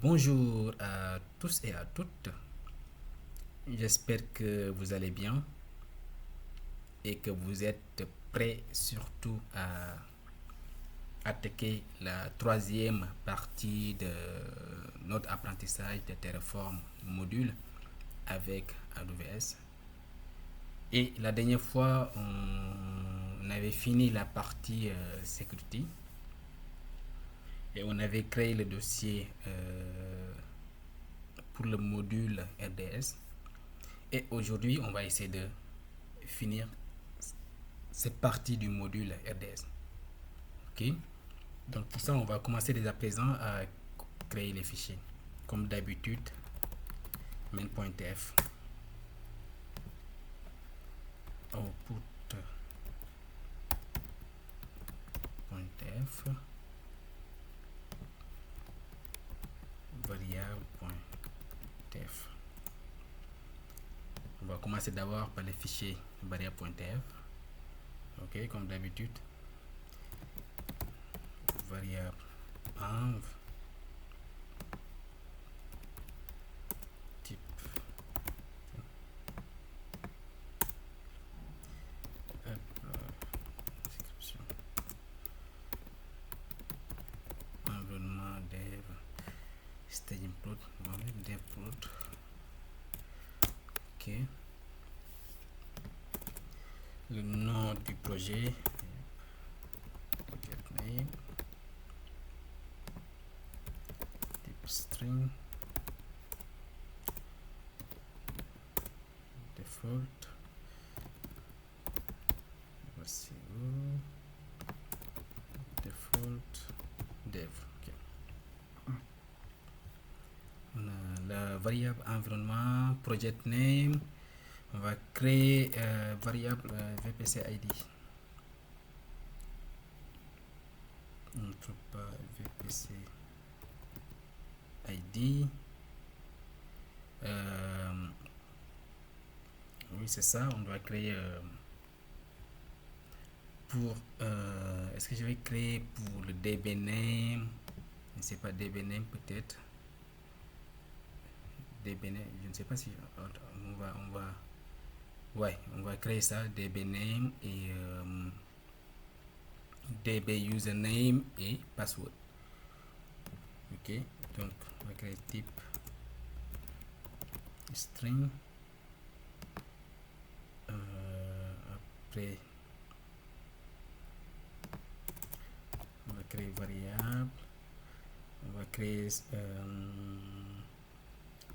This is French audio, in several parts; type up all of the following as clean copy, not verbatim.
Bonjour à tous et à toutes. J'espère que vous allez bien et que vous êtes prêts surtout à attaquer la troisième partie de notre apprentissage de Terraform module avec AWS. Et la dernière fois, on avait fini la partie security et on avait créé le dossier pour le module RDS. Et aujourd'hui, on va essayer de finir cette partie du module RDS. Ok. Donc pour ça, on va commencer dès à présent à créer les fichiers. Comme d'habitude, main.tf, output.tf, variable.tf. On va commencer d'abord par les fichiers variable.tf. Ok, comme d'habitude, variable env type description environnement dev staging plot, dev plot. Ok, le nom du projet, project name, type string, default, voici où, default, dev. Okay. On a la variable environnement, project name. On va créer variable VPC ID. On ne trouve pas VPC ID. Oui, c'est ça. On doit créer pour. Est-ce que je vais créer pour le DB name? Je ne sais pas, DB name peut-être. DB name, je ne sais pas si ouais, on va créer ça, DB name et DB username et password. Ok, donc on va créer type string. Après, on va créer variable. On va créer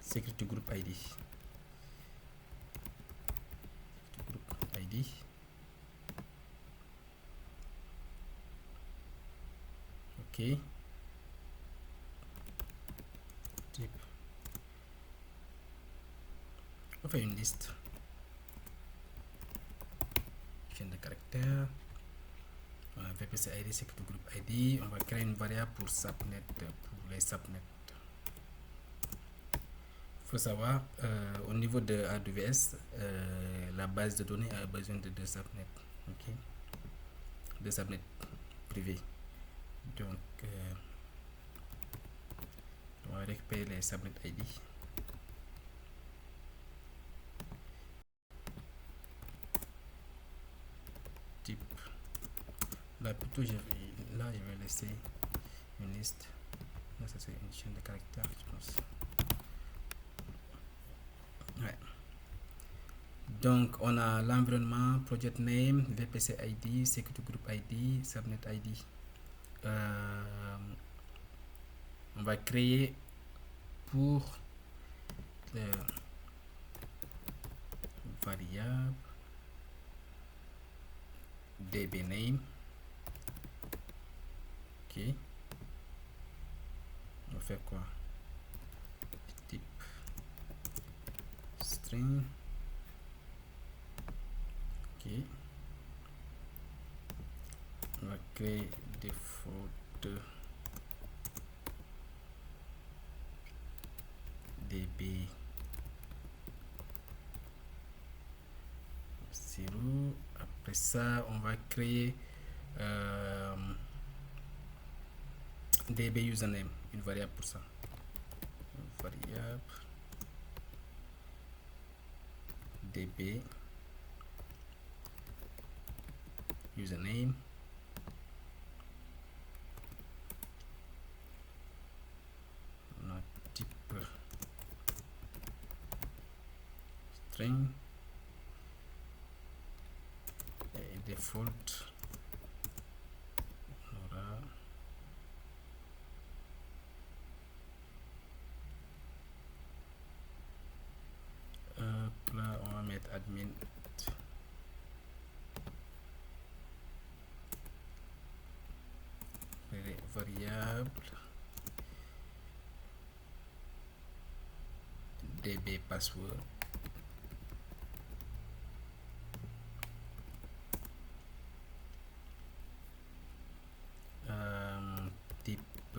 security group ID. Group ID. Ok. Type. On fait une liste. Chaîne de caractères. VPC ID, security group ID. On va créer une variable pour subnet, pour les subnets. Il faut savoir, au niveau de AWS, la base de données a besoin de deux subnets. Ok. Deux subnets privés. Donc, on va récupérer les subnet ID. Type. Là, plutôt, je vais laisser une liste. Là, ça c'est une chaîne de caractères, je pense. Ouais. Donc, on a l'environnement, project name, VPC ID, security group ID, subnet ID. On va créer pour le variable DB name. Ok. On va faire quoi? Type string. Ok. On va créer default DB 0. Après ça, on va créer DB username, une variable pour ça. variable db username notre type string et default on aura là on va mettre admin variable db password type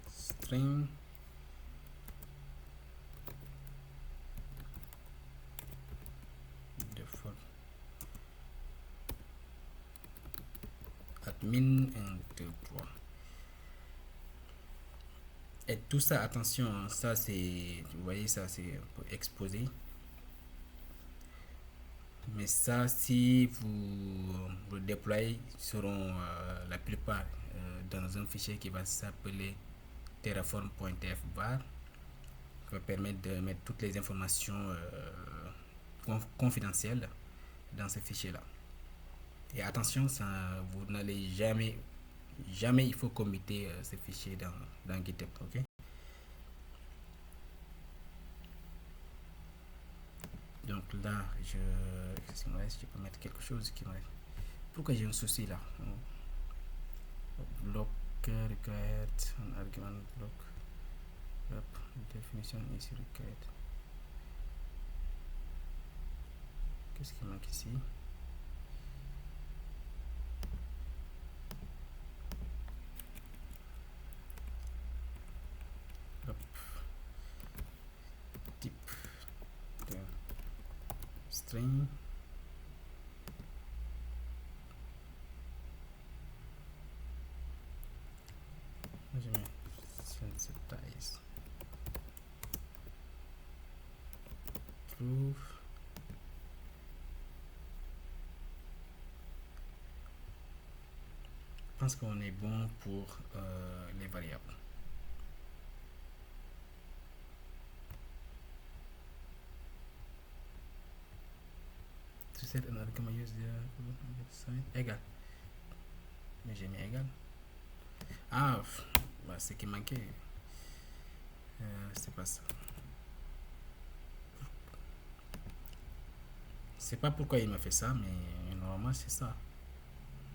string default admin 1 2 3 et tout ça, attention, ça c'est, vous voyez, ça c'est un peu exposé, mais ça si vous le déployez seront la plupart dans un fichier qui va s'appeler terraform.tf bar, qui va permettre de mettre toutes les informations confidentielles dans ce fichier là. Et attention, ça, vous n'allez jamais il faut committer ce fichier dans GitHub, ok. Donc là je peux mettre quelque chose qui me reste. Pourquoi j'ai un souci là? Block required, un argument block, hop, définition ici required. Qu'est-ce qui manque ici? Hop. Type de string. Je mets sensitize true. Je pense qu'on est bon pour les variables. To set an argument use the égal. Mais j'ai mis égal. Ah, bah, ce qui manquait, c'est pas ça. C'est pas pourquoi il m'a fait ça, mais normalement c'est ça.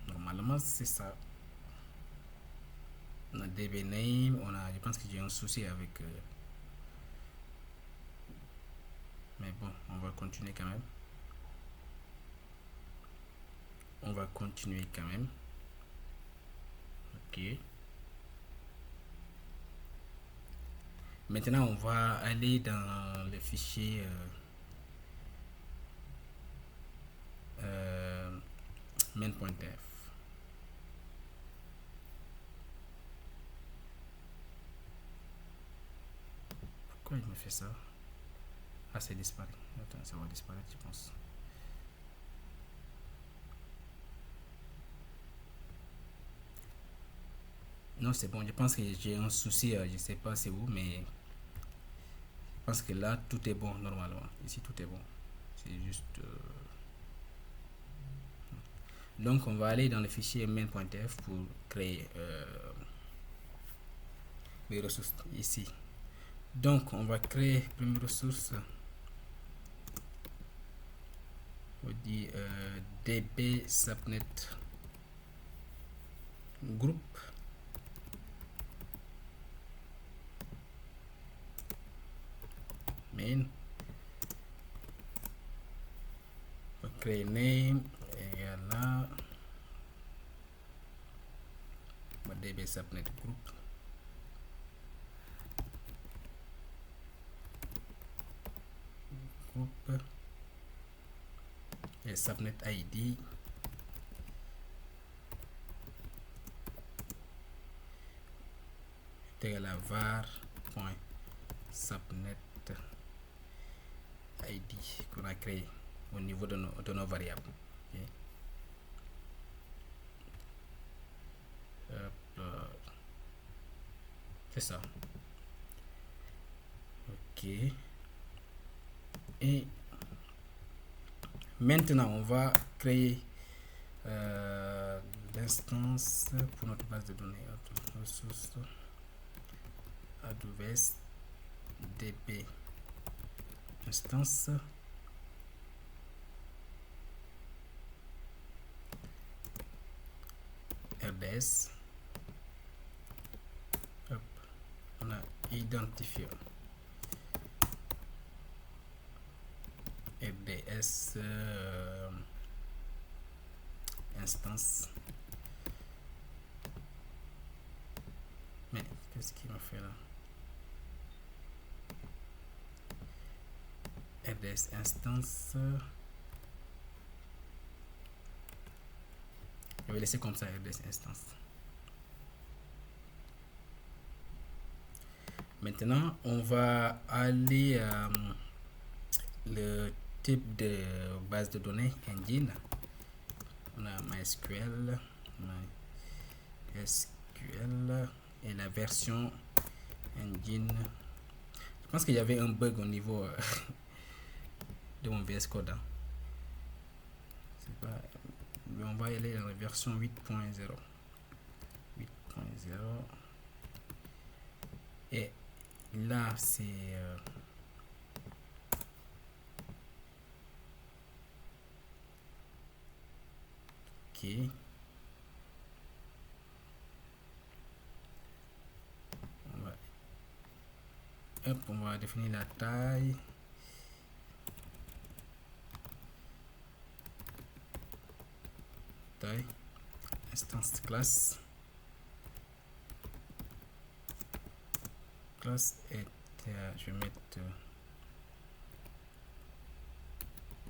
Normalement c'est ça. On a db name, je pense que j'ai un souci avec. Mais bon, on va continuer quand même. Ok. Maintenant, on va aller dans le fichier main.tf. Pourquoi il me fait ça? Ah, c'est disparu. Attends, ça va disparaître, je pense. Non, c'est bon. Je pense que j'ai un souci. Je sais pas c'est où, mais je pense que là, tout est bon normalement. Ici, tout est bon. C'est juste. Donc, on va aller dans le fichier main.tf pour créer les ressources ici. Donc, on va créer première ressource. On dit db subnet group. Main. On va créer name égale là. On va db subnet group. Et subnet id égale à var.subnet id qu'on a créé au niveau de nos variables. Okay. C'est ça. Ok. Et maintenant, on va créer l'instance pour notre base de données. Ressources AWS DB instance. RDS. Hop. On a identifié RDS instance. Mais qu'est-ce qu'il m'a fait là? RDS instance. Je vais laisser comme ça RDS instance. Maintenant, on va aller le type de base de données engine. On a MySQL, et la version engine. Je pense qu'il y avait un bug au niveau de mon VS Code. Hein. Mais on va aller dans la version 8.0. Et là, c'est ok. On va définir la taille. Instance classe. Classe est, je vais mettre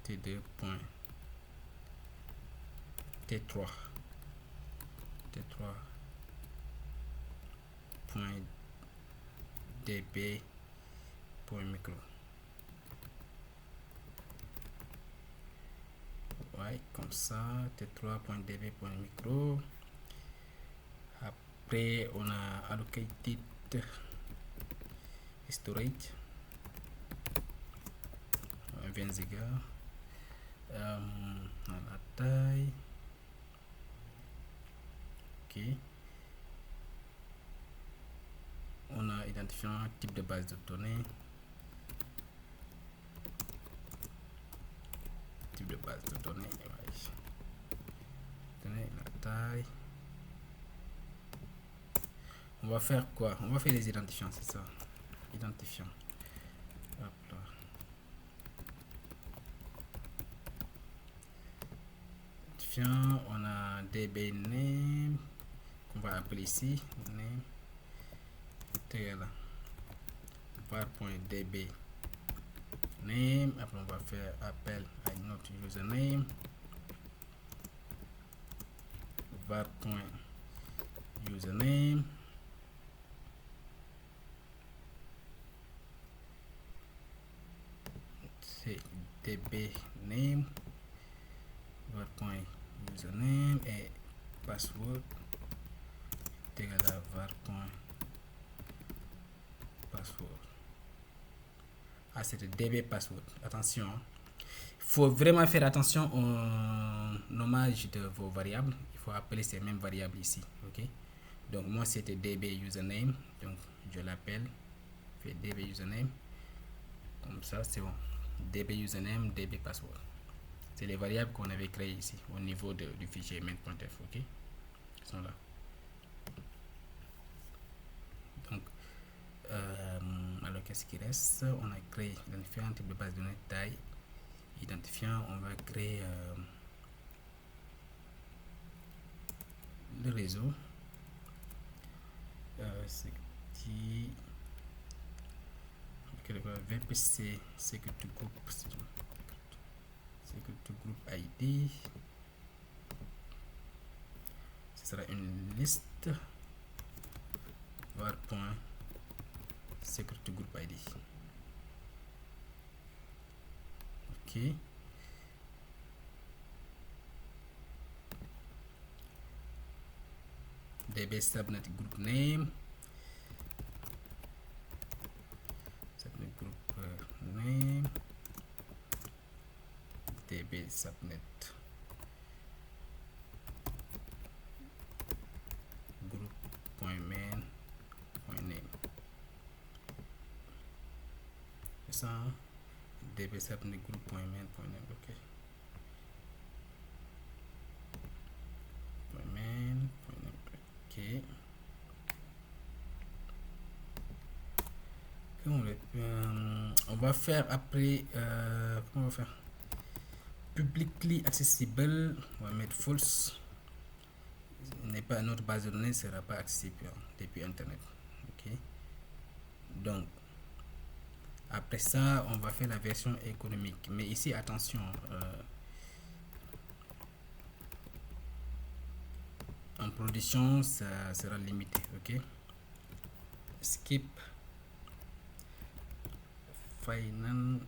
T2.T3 T3.db.micro. Ouais, comme ça, T3.db.micro. Après, on a allocated storage 20 giga. La taille. Ok. On a identifié un type de base de données. Type de base de données. Ouais. La taille. On va faire quoi? On va faire les identifiants, c'est ça. Identifiant. Hop là. Identifiant, on a db name qu'on va appeler ici. Name. Là. var.db name. Après on va faire appel à notre username. var.username. C'est db name. var.username et password égal à var.password. Ah, c'est le db password. Attention, il faut vraiment faire attention au nommage de vos variables. Il faut appeler ces mêmes variables ici. Ok, donc moi c'était db username, donc je l'appelle, fait db username, comme ça c'est bon. db username, db password, c'est les variables qu'on avait créées ici au niveau du fichier main.f. ok, ils sont là. Donc alors qu'est-ce qui reste? On a créé différents types de bases de données. Taille, identifiant, on va créer le réseau. C'est qui VPC Security Group, Security Group ID. Ce sera une liste. var.security group id. Ok, db subnet group name, subnet group name, db subnet group.main.name. Ça, db subnet group.main.name. Ok, main.name. Ok, on va faire après comment on va faire publicly accessible, on va mettre false, n'est pas, notre base de données ne sera pas accessible depuis internet. Ok, donc après ça on va faire la version économique, mais ici attention, en production ça sera limité. Ok, skip final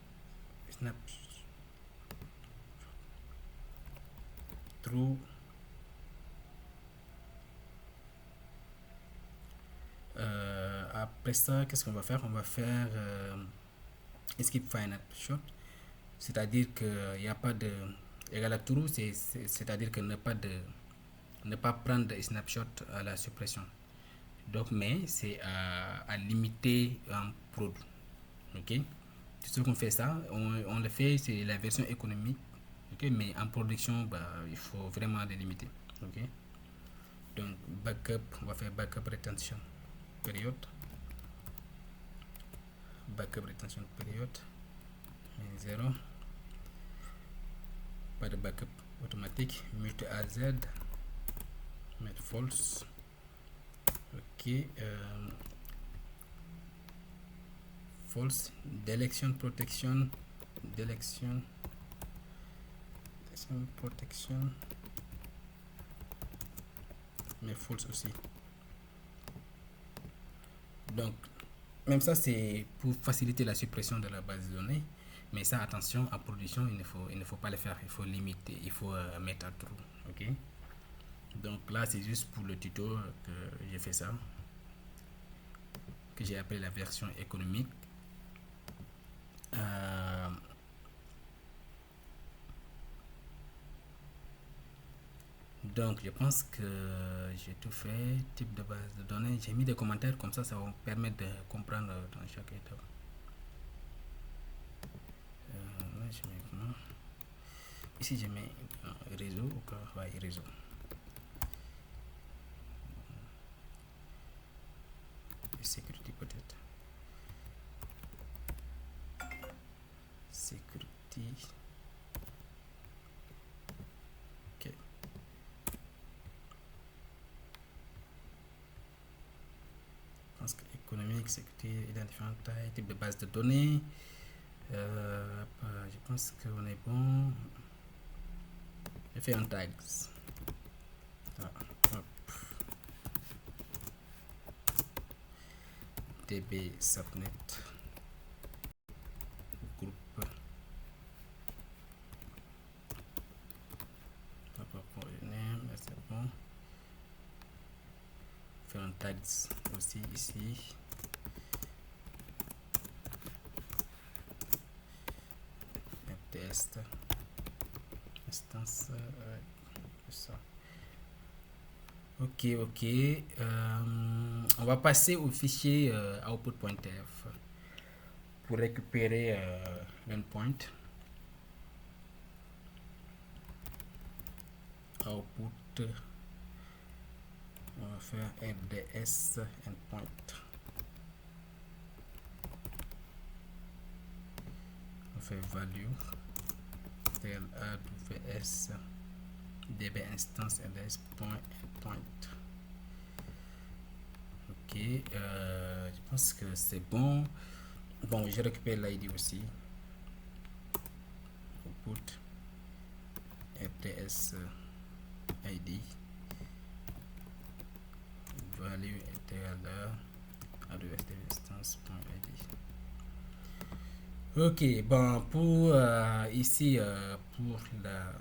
snap true. Après ça, qu'est-ce qu'on va faire? On va faire skip final shot, c'est-à-dire que il n'y a pas de égal à true, c'est-à-dire que ne pas prendre de snapshot à la suppression. Donc, mais c'est à limiter en prod. Ok, tout ce qu'on fait ça, on le fait, c'est la version économique. Ok, mais en production, bah, il faut vraiment les limiter. Ok, donc backup, on va faire backup retention période, backup retention période 0, pas de backup automatique, mute à z, mettre false. Ok, false, deletion protection, deletion protection, mais false aussi. Donc même ça c'est pour faciliter la suppression de la base de données, mais ça attention, en production il ne faut pas le faire, il faut limiter, il faut mettre à true. Ok, donc là c'est juste pour le tuto que j'ai fait ça, que j'ai appelé la version économique. Donc je pense que j'ai tout fait. Type de base de données, j'ai mis des commentaires, comme ça va vous permettre de comprendre dans chaque étape. Là, je mets comment? Ici je mets réseau ou quoi? Ouais, réseau. Et sécurité peut-être. Sécurité. Ok. Je pense que économique, sécurité, identifiant taille, type de base de données. Je pense qu'on est bon. Je fais un tags. DB subnet groupe. C'est bon. Faire un tags aussi ici. Test instance ça. Ok, on va passer au fichier output.tf pour récupérer l'endpoint. Output, on va faire rds endpoint. On fait value tel AWS db instance rds.endpoint. Ok, je pense que c'est bon. Bon, je récupère l'ID aussi. Output rds id value égale adresse de l'instance.id. Ok, bon, pour ici, pour la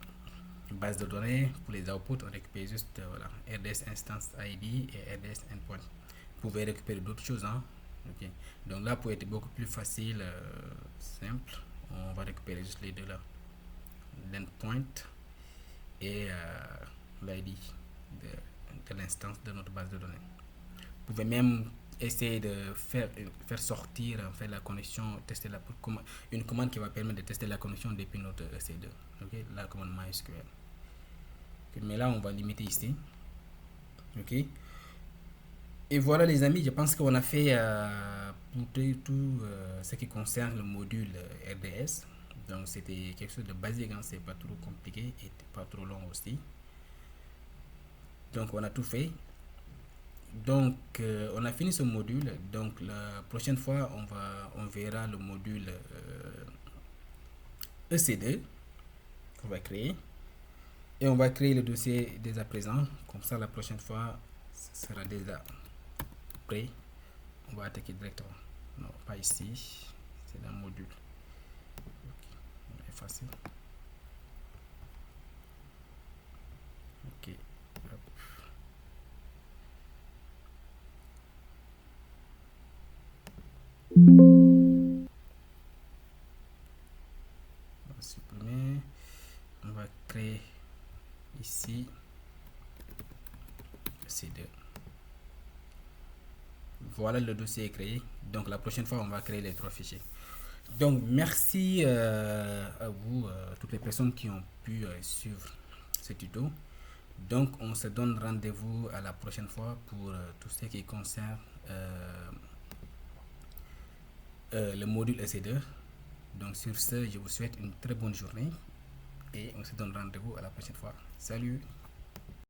base de données, pour les outputs, on récupère juste voilà, RDS instance ID et RDS endpoint. Vous pouvez récupérer d'autres choses, hein. Ok, donc là, pour être beaucoup plus facile, simple, on va récupérer juste les deux là, l'endpoint et l'ID de l'instance de notre base de données. Vous pouvez même essayer de faire sortir en fait la connexion, tester une commande qui va permettre de tester la connexion depuis notre EC2. Ok, la commande MySQL. Okay, mais là, on va limiter ici. Ok. Et voilà les amis, je pense qu'on a fait pour tout ce qui concerne le module RDS. Donc c'était quelque chose de basique, hein, c'est pas trop compliqué et pas trop long aussi. Donc on a tout fait. Donc on a fini ce module. Donc la prochaine fois on verra le module EC2 qu'on va créer. Et on va créer le dossier dès à présent. Comme ça la prochaine fois ce sera déjà prêt. On va attaquer directement. Non, pas ici. C'est dans le module. Okay. On va effacer. Ok. Hop. On va supprimer. On va créer ici C2. Voilà, le dossier est créé. Donc la prochaine fois, on va créer les trois fichiers. Donc merci à vous, toutes les personnes qui ont pu suivre ce tuto. Donc on se donne rendez-vous à la prochaine fois pour tout ce qui concerne le module EC2. Donc sur ce, je vous souhaite une très bonne journée et on se donne rendez-vous à la prochaine fois. Salut!